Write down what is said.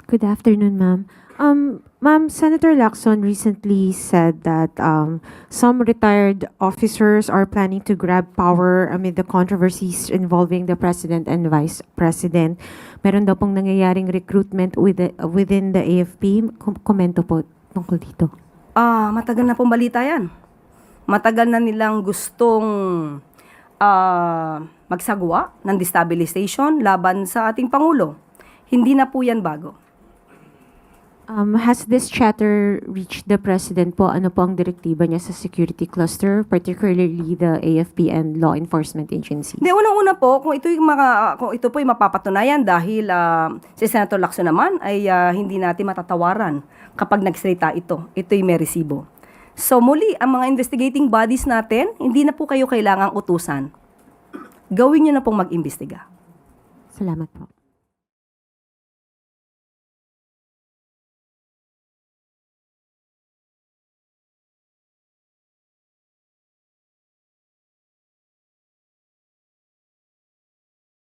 Good afternoon, ma'am. Ma'am, Senator Lacson recently said that some retired officers are planning to grab power amid the controversies involving the president and vice president. Meron daw pong nangyayaring recruitment within the AFP. Komento po tungkol dito. Matagal na pong balita yan. Matagal na nilang gustong magsagawa ng destabilization laban sa ating Pangulo. Hindi na po yan bago. Has this chatter reached the president po? Ano po ang direktiba niya sa security cluster, particularly the AFP and law enforcement agencies? Hindi, unang-una po, kung ito po'y mapapatunayan dahil si Senator Lacson naman ay hindi natin matatawaran kapag nagsalita ito. Ito'y may resibo. So muli, ang mga investigating bodies natin, hindi na po kayo kailangang utusan. Gawin nyo na pong mag-imbestiga. Salamat po.